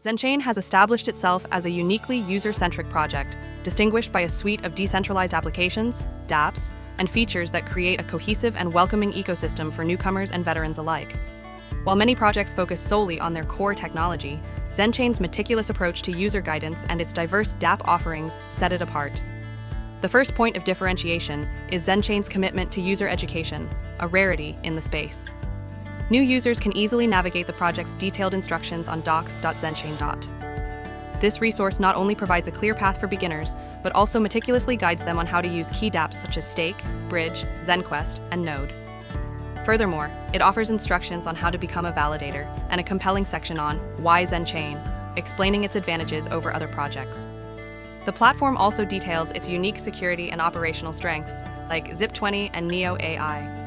Zenchain has established itself as a uniquely user-centric project, distinguished by a suite of decentralized applications, dApps, and features that create a cohesive and welcoming ecosystem for newcomers and veterans alike. While many projects focus solely on their core technology, Zenchain's meticulous approach to user guidance and its diverse dApp offerings set it apart. The first point of differentiation is Zenchain's commitment to user education, a rarity in the space. New users can easily navigate the project's detailed instructions on docs.zenchain. This resource not only provides a clear path for beginners, but also meticulously guides them on how to use key dApps such as Stake, Bridge, Zenquest, and Node. Furthermore, it offers instructions on how to become a validator and a compelling section on Why Zenchain, explaining its advantages over other projects. The platform also details its unique security and operational strengths, like Zip20 and Neo AI.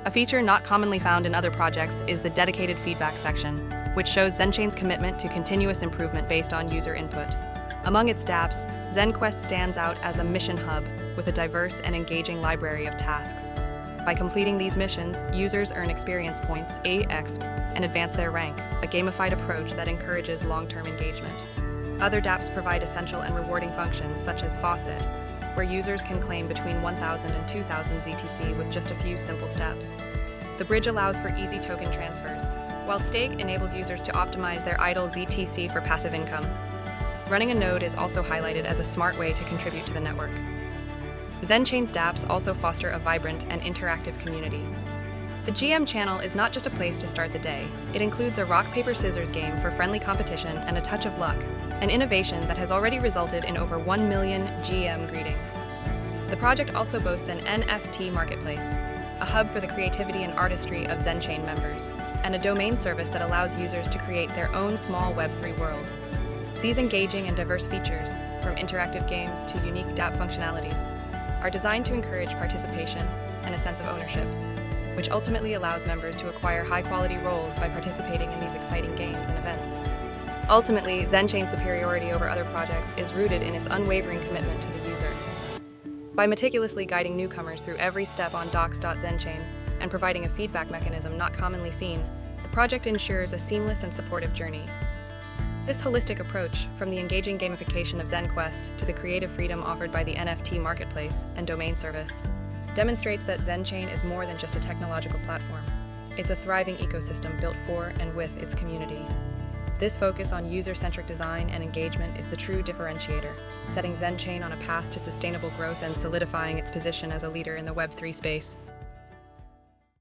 A feature not commonly found in other projects is the dedicated feedback section, which shows Zenchain's commitment to continuous improvement based on user input. Among its dApps, Zenquest stands out as a mission hub with a diverse and engaging library of tasks. By completing these missions, users earn experience points, AXP, and advance their rank, a gamified approach that encourages long-term engagement. Other dApps provide essential and rewarding functions such as Faucet, where users can claim between 1,000 and 2,000 ZTC with just a few simple steps. The Bridge allows for easy token transfers, while Stake enables users to optimize their idle ZTC for passive income. Running a node is also highlighted as a smart way to contribute to the network. Zenchain's dApps also foster a vibrant and interactive community. The GM channel is not just a place to start the day, it includes a rock-paper-scissors game for friendly competition and a touch of luck, an innovation that has already resulted in over 1 million GM greetings. The project also boasts an NFT Marketplace, a hub for the creativity and artistry of Zenchain members, and a domain service that allows users to create their own small Web3 world. These engaging and diverse features, from interactive games to unique dApp functionalities, are designed to encourage participation and a sense of ownership, which ultimately allows members to acquire high-quality roles by participating in these exciting games and events. Ultimately, Zenchain's superiority over other projects is rooted in its unwavering commitment to the user. By meticulously guiding newcomers through every step on docs.zenchain and providing a feedback mechanism not commonly seen, the project ensures a seamless and supportive journey. This holistic approach, from the engaging gamification of Zenquest to the creative freedom offered by the NFT Marketplace and domain service, demonstrates that Zenchain is more than just a technological platform. It's a thriving ecosystem built for and with its community. This focus on user-centric design and engagement is the true differentiator, setting Zenchain on a path to sustainable growth and solidifying its position as a leader in the Web3 space.